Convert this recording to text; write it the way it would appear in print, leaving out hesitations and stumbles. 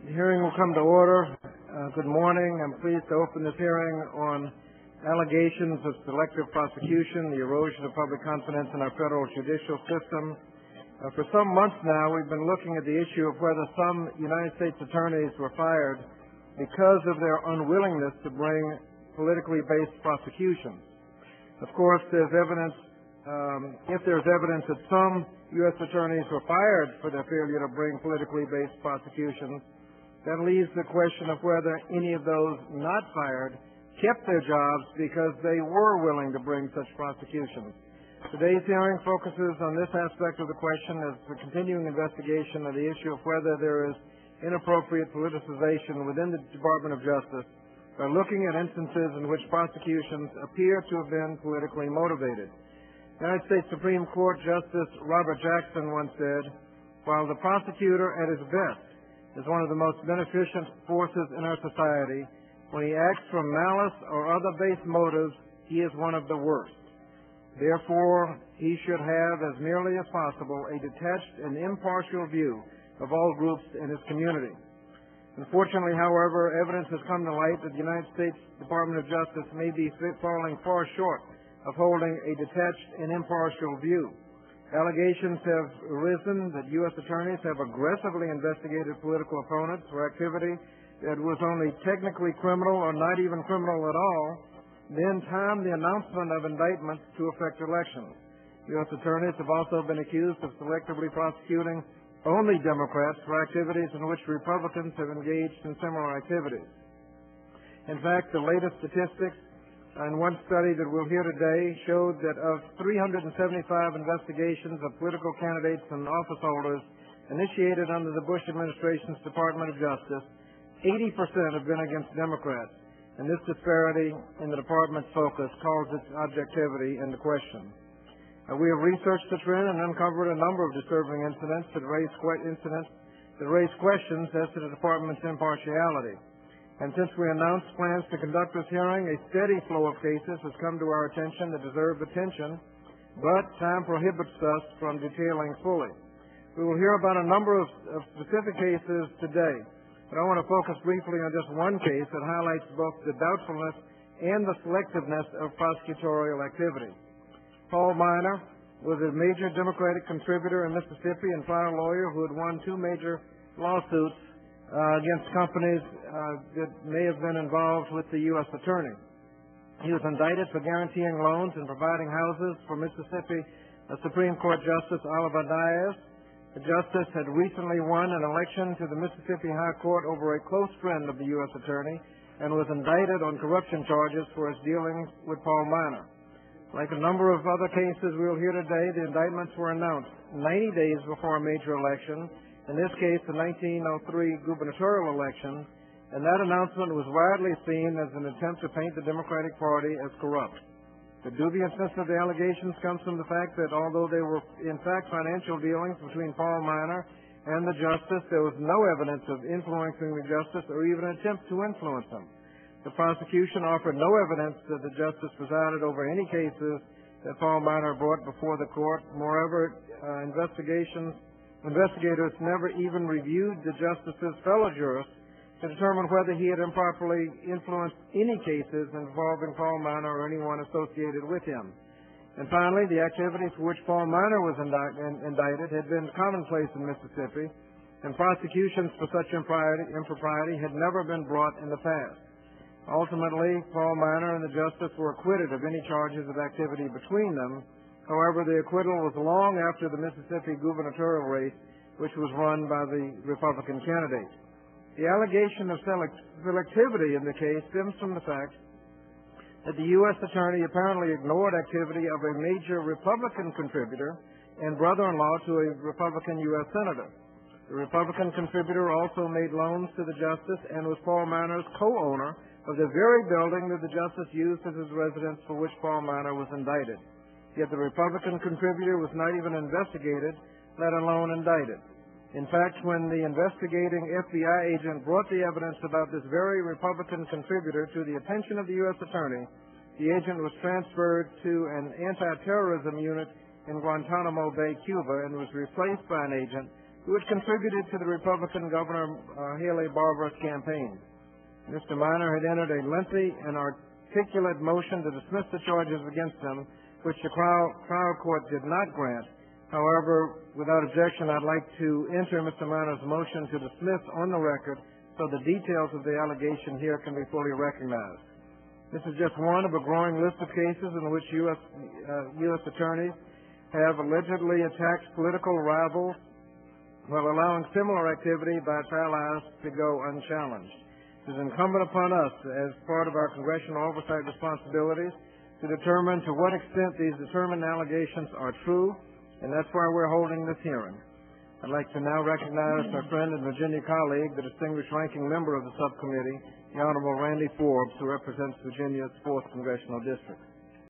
The hearing will come to order. Good morning. I'm pleased to open this hearing on allegations of selective prosecution, the erosion of public confidence in our federal judicial system. For some months now, we've been looking at the issue of whether some United States attorneys were fired because of their unwillingness to bring politically based prosecutions. Of course, there's evidence, if there's evidence that some U.S. attorneys were fired for their failure to bring politically based prosecutions, that leaves the question of whether any of those not fired kept their jobs because they were willing to bring such prosecutions. Today's hearing focuses on this aspect of the question as the continuing investigation of the issue of whether there is inappropriate politicization within the Department of Justice by looking at instances in which prosecutions appear to have been politically motivated. United States Supreme Court Justice Robert Jackson once said, "While the prosecutor at his best is one of the most beneficent forces in our society, when he acts from malice or other base motives, he is one of the worst. Therefore, he should have, as nearly as possible, a detached and impartial view of all groups in his community." Unfortunately, however, evidence has come to light that the United States Department of Justice may be falling far short of holding a detached and impartial view. Allegations have arisen that U.S. attorneys have aggressively investigated political opponents for activity that was only technically criminal or not even criminal at all, then timed the announcement of indictments to affect elections. U.S. attorneys have also been accused of selectively prosecuting only Democrats for activities in which Republicans have engaged in similar activities. In fact, the latest statistics in one study that we'll hear today showed that of 375 investigations of political candidates and office holders initiated under the Bush administration's Department of Justice, 80% have been against Democrats, and this disparity in the department's focus calls its objectivity into question. We have researched the trend and uncovered a number of disturbing incidents that raise questions as to the department's impartiality. And since we announced plans to conduct this hearing, a steady flow of cases has come to our attention that deserve attention, but time prohibits us from detailing fully. We will hear about a number of specific cases today, but I want to focus briefly on just one case that highlights both the doubtfulness and the selectiveness of prosecutorial activity. Paul Miner was a major Democratic contributor in Mississippi and trial lawyer who had won two major lawsuits against companies that may have been involved with the U.S. attorney. He was indicted for guaranteeing loans and providing houses for Mississippi Supreme Court Justice Oliver Diaz. The justice had recently won an election to the Mississippi High Court over a close friend of the U.S. attorney and was indicted on corruption charges for his dealings with Paul Miner. Like a number of other cases we'll hear today, the indictments were announced 90 days before a major election, in this case the 1903 gubernatorial election, and that announcement was widely seen as an attempt to paint the Democratic Party as corrupt. The dubiousness of the allegations comes from the fact that although they were in fact financial dealings between Paul Miner and the justice, there was no evidence of influencing the justice or even an attempt to influence him. The prosecution offered no evidence that the justice presided over any cases that Paul Miner brought before the court. Moreover, investigators never even reviewed the justice's fellow jurists to determine whether he had improperly influenced any cases involving Paul Miner or anyone associated with him. And finally, the activities for which Paul Miner was indicted had been commonplace in Mississippi, and prosecutions for such impropriety had never been brought in the past. Ultimately, Paul Miner and the justice were acquitted of any charges of activity between them. However, the acquittal was long after the Mississippi gubernatorial race, which was run by the Republican candidate. The allegation of selectivity in the case stems from the fact that the U.S. attorney apparently ignored activity of a major Republican contributor and brother-in-law to a Republican U.S. senator. The Republican contributor also made loans to the justice and was Paul Miner's co-owner of the very building that the justice used as his residence for which Paul Miner was indicted. Yet the Republican contributor was not even investigated, let alone indicted. In fact, when the investigating FBI agent brought the evidence about this very Republican contributor to the attention of the U.S. attorney, the agent was transferred to an anti-terrorism unit in Guantanamo Bay, Cuba, and was replaced by an agent who who had contributed to the Republican Governor Haley Barbour's campaign. Mr. Minor had entered a lengthy and articulate motion to dismiss the charges against him, which the trial court did not grant. However, without objection, I'd like to enter Mr. Minor's motion to dismiss on the record so the details of the allegation here can be fully recognized. This is just one of a growing list of cases in which U.S. attorneys have allegedly attacked political rivals while allowing similar activity by its allies to go unchallenged. It is incumbent upon us, as part of our congressional oversight responsibilities, to determine to what extent these determined allegations are true, and that's why we're holding this hearing. I'd like to now recognize our friend and Virginia colleague, the distinguished ranking member of the subcommittee, the Honorable Randy Forbes, who represents Virginia's 4th Congressional District.